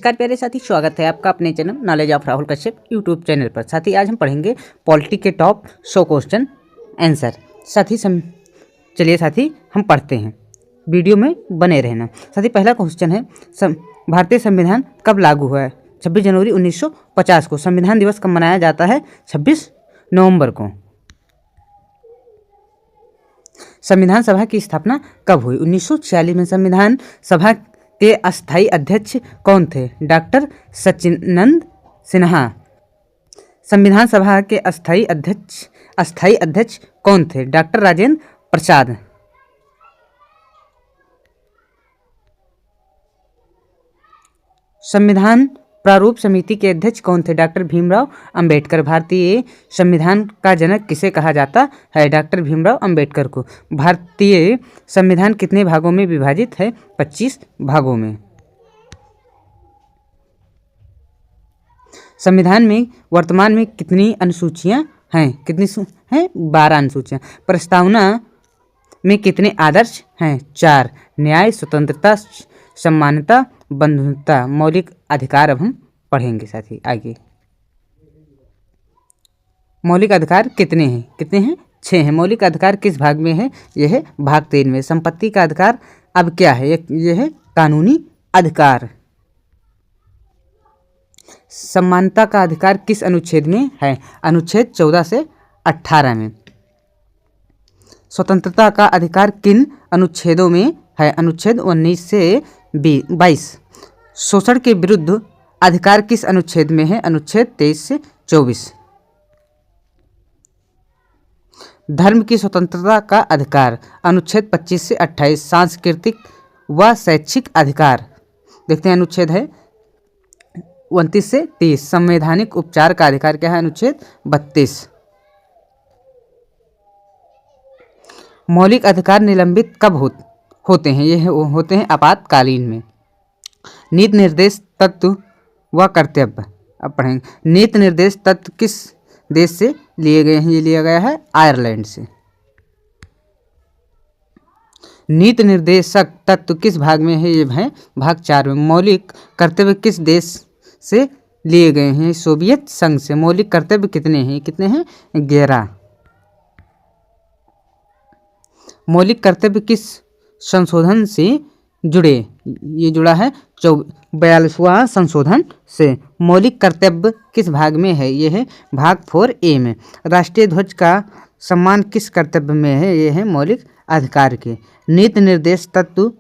नमस्कार प्यारे साथी, स्वागत है आपका अपने channel knowledge of Rahul Kashyap YouTube channel पर। साथी आज हम पढ़ेंगे पॉलिटी के टॉप 100 क्वेश्चन आंसर। साथी चलिए साथी हम पढ़ते हैं, वीडियो में बने रहना। साथी पहला क्वेश्चन है, भारतीय संविधान कब लागू हुआ है? 26 जनवरी 1950 को। संविधान दिवस कब मनाया जाता है? 26 नवंबर को। संविधान सभा की स्थापना कब हुई? 1946 में। संविधान सभा के अस्थायी अध्यक्ष कौन थे? डॉक्टर सच्चिदानंद सिन्हा। संविधान सभा के अस्थायी अध्यक्ष कौन थे? डॉक्टर राजेंद्र प्रसाद। संविधान प्रारूप समिति के अध्यक्ष कौन थे? डॉक्टर भीमराव अंबेडकर। भारतीय संविधान का जनक किसे कहा जाता है? डॉक्टर भीमराव अंबेडकर को। भारतीय संविधान कितने भागों में विभाजित है? 25 भागों में। संविधान में वर्तमान में कितनी अनुसूचियां हैं? कितनी हैं? 12 अनुसूचियां। प्रस्तावना में कितने आदर्श हैं? 4। न्याय, स्वतंत्रता, समानता, बंधुता, मौलिक अधिकार अब हम पढ़ेंगे साथी आगे। मौलिक अधिकार कितने हैं? कितने हैं? 6 हैं। मौलिक अधिकार किस भाग में है? यह है भाग 3 में। संपत्ति का अधिकार अब क्या है? यह है कानूनी अधिकार। समानता का अधिकार किस अनुच्छेद में है? अनुच्छेद 14 से 18 में। स्वतंत्रता का अधिकार किन अनुच्छेदों में है? अनुच्छेद 19 से 22। शोषण के विरुद्ध अधिकार किस अनुच्छेद में है? अनुच्छेद 23 से 24। धर्म की स्वतंत्रता का अधिकार अनुच्छेद 25 से 28। सांस्कृतिक व शैक्षिक अधिकार देखते हैं, अनुच्छेद है 29 से 30। संवैधानिक उपचार का अधिकार क्या है? अनुच्छेद 32। मौलिक अधिकार निलंबित कब होते हैं? ये होते हैं आपातकालीन में। नीति निर्देश तत्व व कर्तव्य अब पढ़ेंगे। नीति निर्देश तत्व किस देश से लिए गए हैं? ये लिया गया है आयरलैंड से। नीति निर्देशक तत्व किस भाग में है? ये है भाग 4 में। मौलिक कर्तव्य किस देश से लिए गए हैं? सोवियत संघ से। मौलिक कर्तव्य कितने हैं? कितने हैं? 11। मौलिक कर्तव्य किस संशोधन से जुड़े? ये जुड़ा है 42वां संशोधन से। मौलिक कर्तव्य किस भाग में है? ये है भाग 4A में। राष्ट्रीय ध्वज का सम्मान किस कर्तव्य में है? ये है मौलिक अधिकार के। नीति निर्देश तत्व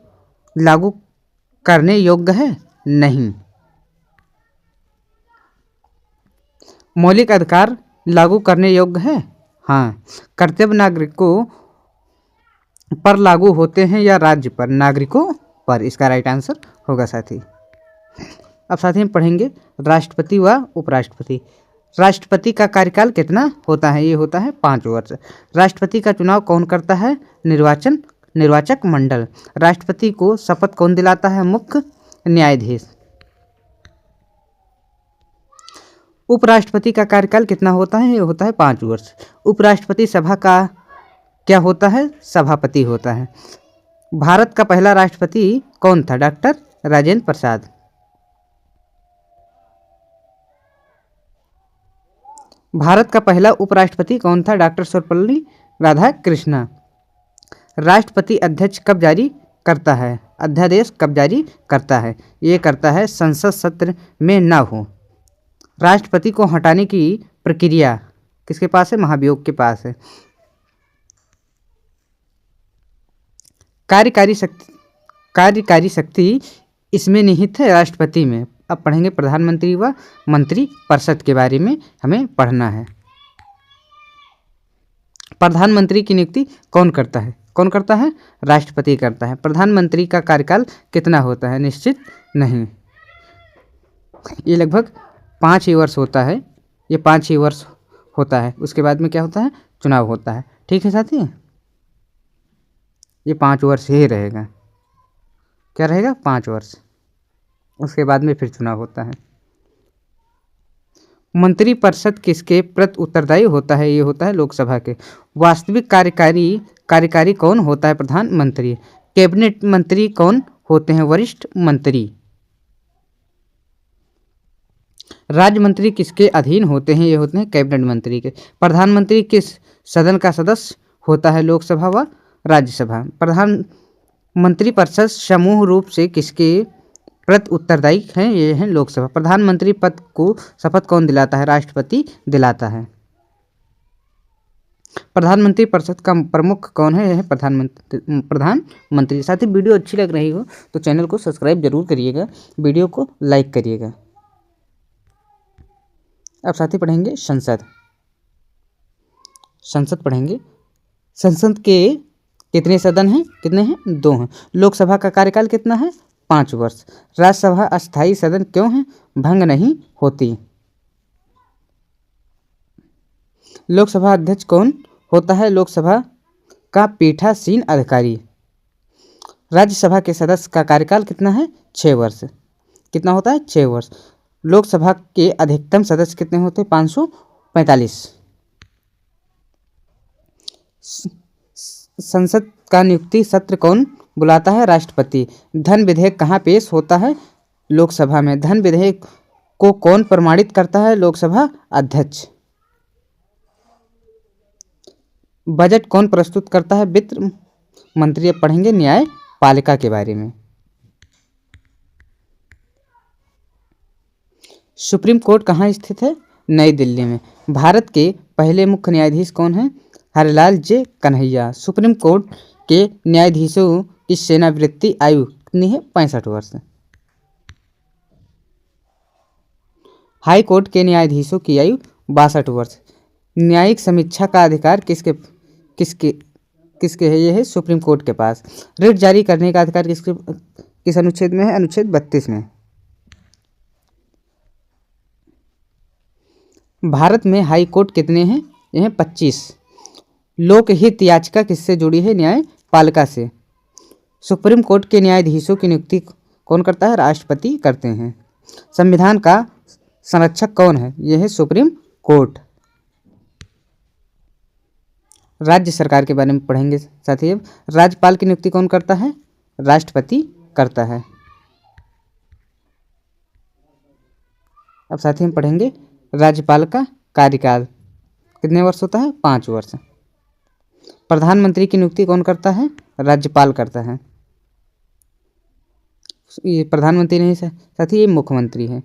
लागू करने योग्य है? नहीं। मौलिक अधिकार लागू करने योग्य है? हाँ। कर्तव्य नागरिकों पर लागू होते हैं या राज्य पर? नागरिकों पर इसका राइट आंसर होगा साथी। अब साथी हम पढ़ेंगे राष्ट्रपति व उपराष्ट्रपति। राष्ट्रपति का कार्यकाल कितना होता है? ये होता है 5 वर्ष। राष्ट्रपति का चुनाव कौन करता है? निर्वाचक मंडल। राष्ट्रपति को शपथ कौन दिलाता है? मुख्य न्यायाधीश। उपराष्ट्रपति का कार्यकाल कितना होता है? ये होता है 5 वर्ष। उपराष्ट्रपति सभा का क्या होता है? सभापति होता है। भारत का पहला राष्ट्रपति कौन था? डॉक्टर राजेंद्र प्रसाद। भारत का पहला उपराष्ट्रपति कौन था? डॉक्टर सर्वपल्ली राधाकृष्णन। राष्ट्रपति अध्यक्ष कब जारी करता है? अध्यादेश कब जारी करता है? ये करता है संसद सत्र में न हो। राष्ट्रपति को हटाने की प्रक्रिया किसके पास है? महाभियोग के पास है। कार्यकारी शक्ति इसमें निहित है राष्ट्रपति में। अब पढ़ेंगे प्रधानमंत्री व मंत्री परिषद के बारे में हमें पढ़ना है। प्रधानमंत्री की नियुक्ति कौन करता है? कौन करता है? राष्ट्रपति करता है। प्रधानमंत्री का कार्यकाल कितना होता है? निश्चित नहीं। ये लगभग 5 ही वर्ष होता है। ये 5 ही वर्ष होता है। उसके बाद में क्या होता है? चुनाव होता है। ठीक है साथी, ये 5 वर्ष ही रहेगा। क्या रहेगा? 5 वर्ष। उसके बाद में फिर चुनाव होता है। मंत्रिपरिषद किसके प्रति उत्तरदायी होता है? ये होता है लोकसभा के। वास्तविक कार्यकारी कौन होता है? प्रधानमंत्री। कैबिनेट मंत्री कौन होते हैं? वरिष्ठ मंत्री। राज्य मंत्री किसके अधीन होते हैं? ये होते हैं कैबिनेट मंत्री के। प्रधानमंत्री किस सदन का सदस्य होता है? लोकसभा व राज्यसभा। प्रधानमंत्री परिषद समूह रूप से किसके प्रति उत्तरदायी हैं? ये हैं लोकसभा। प्रधानमंत्री पद को शपथ कौन दिलाता है? राष्ट्रपति दिलाता है। प्रधानमंत्री परिषद का प्रमुख कौन है? यह है प्रधानमंत्री। साथ ही वीडियो अच्छी लग रही हो तो चैनल को सब्सक्राइब जरूर करिएगा, वीडियो को लाइक करिएगा। अब साथ ही पढ़ेंगे संसद। संसद पढ़ेंगे। संसद के कितने सदन हैं? कितने हैं? 2 हैं। लोकसभा का कार्यकाल कितना है? 5 वर्ष। राज्यसभा अस्थायी सदन क्यों है? भंग नहीं होती। लोकसभा अध्यक्ष कौन होता है? लोकसभा का पीठासीन अधिकारी। राज्यसभा के सदस्य का कार्यकाल कितना है? 6 वर्ष। कितना होता है? 6 वर्ष। लोकसभा के अधिकतम सदस्य कितने होते हैं? 545। संसद का नियुक्ति सत्र कौन बुलाता है? राष्ट्रपति। धन विधेयक कहाँ पेश होता है? लोकसभा में। धन विधेयक को कौन प्रमाणित करता है? लोकसभा अध्यक्ष। बजट कौन प्रस्तुत करता है? वित्त मंत्री। अब पढ़ेंगे न्यायपालिका के बारे में। सुप्रीम कोर्ट कहाँ स्थित है? नई दिल्ली में। भारत के पहले मुख्य न्यायाधीश कौन हैं? हरिलाल जे कन्हैया। सुप्रीम कोर्ट के न्यायाधीशों की सेवानिवृत्ति आयु कितनी है? 65 वर्ष। हाई कोर्ट के न्यायाधीशों की आयु 62 वर्ष। न्यायिक समीक्षा का अधिकार किसके किसके है? ये है सुप्रीम कोर्ट के पास। रिट जारी करने का अधिकार किस अनुच्छेद में है? अनुच्छेद 32 में। भारत में हाई कोर्ट कितने हैं? यह 25। लोकहित याचिका किससे जुड़ी है? न्यायपालिका से। सुप्रीम कोर्ट के न्यायाधीशों की नियुक्ति कौन करता है? राष्ट्रपति करते हैं। संविधान का संरक्षक कौन है? यह है सुप्रीम कोर्ट। राज्य सरकार के बारे में पढ़ेंगे साथी। अब राज्यपाल की नियुक्ति कौन करता है? राष्ट्रपति करता है। अब साथी हम पढ़ेंगे राज्यपाल का कार्यकाल कितने वर्ष होता है? 5 वर्ष। प्रधानमंत्री की नियुक्ति कौन करता है? राज्यपाल करता है। ये प्रधानमंत्री नहीं साथी, ये मुख्यमंत्री है।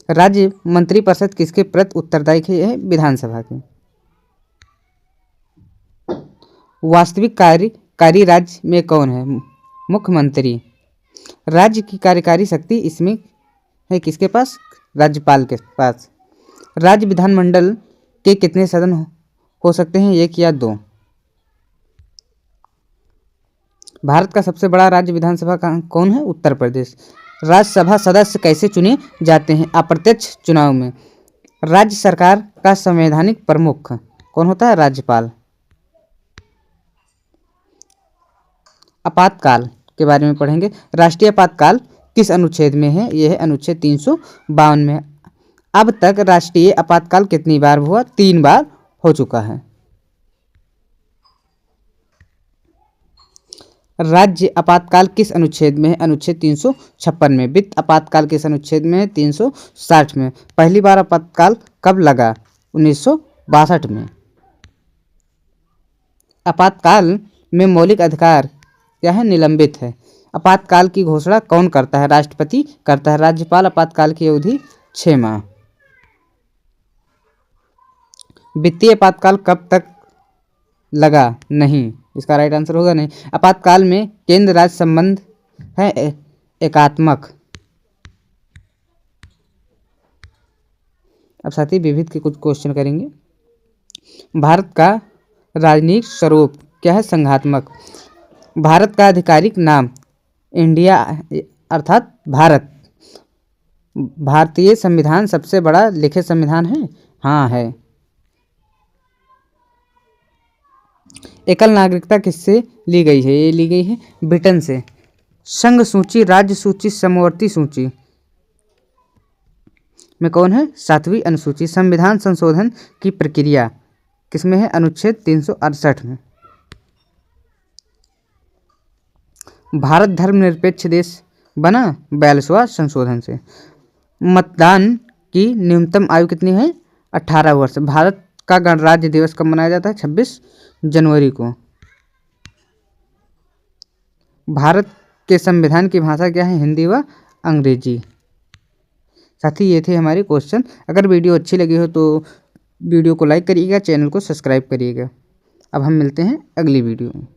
राज्य मंत्री परिषद किसके प्रति उत्तरदायी है? यह विधानसभा के। वास्तविक कार्यकारी राज्य में कौन है? मुख्यमंत्री। राज्य की कार्यकारी शक्ति इसमें है किसके पास? राज्यपाल के पास। राज्य विधानमंडल के कितने सदन हो सकते हैं? 1 या 2। भारत का सबसे बड़ा राज्य विधानसभा कौन है? उत्तर प्रदेश। राज्यसभा सदस्य कैसे चुने जाते हैं? अप्रत्यक्ष चुनाव में। राज्य सरकार का संवैधानिक प्रमुख कौन होता है? राज्यपाल। आपातकाल के बारे में पढ़ेंगे। राष्ट्रीय आपातकाल किस अनुच्छेद में है? यह है अनुच्छेद 352 में। अब तक राष्ट्रीय आपातकाल कितनी बार हुआ? 3 बार हो चुका है। राज्य आपातकाल किस अनुच्छेद में है? अनुच्छेद 356 में। वित्त आपातकाल किस अनुच्छेद में है? 360 में। पहली बार आपातकाल कब लगा? 1962 में। आपातकाल में मौलिक अधिकार क्या है? निलंबित है। आपातकाल की घोषणा कौन करता है? राष्ट्रपति करता है। राज्यपाल। आपातकाल की अवधि 6 माह। वित्तीय आपातकाल कब तक लगा? नहीं, इसका राइट आंसर होगा नहीं। आपातकाल में केंद्र राज्य संबंध है एकात्मक। अब साथ ही विविध के कुछ क्वेश्चन करेंगे। भारत का राजनीतिक स्वरूप क्या है? संघात्मक। भारत का आधिकारिक नाम इंडिया अर्थात भारत। भारतीय संविधान सबसे बड़ा लिखित संविधान है? हाँ है। एकल नागरिकता किससे ली गई है? ये ली गई है ब्रिटेन से। संघ सूची, राज्य सूची, समवर्ती सूची में कौन है? 7वीं अनुसूची। संविधान संशोधन की प्रक्रिया किसमें है? अनुच्छेद 368 में। भारत धर्मनिरपेक्ष देश बना 42वां संशोधन से। मतदान की न्यूनतम आयु कितनी है? 18 वर्ष। भारत का गणराज्य दिवस कब मनाया जाता है? 26 जनवरी को। भारत के संविधान की भाषा क्या है? हिंदी व अंग्रेजी। साथी ये थे हमारे क्वेश्चन। अगर वीडियो अच्छी लगी हो तो वीडियो को लाइक करिएगा, चैनल को सब्सक्राइब करिएगा। अब हम मिलते हैं अगली वीडियो में।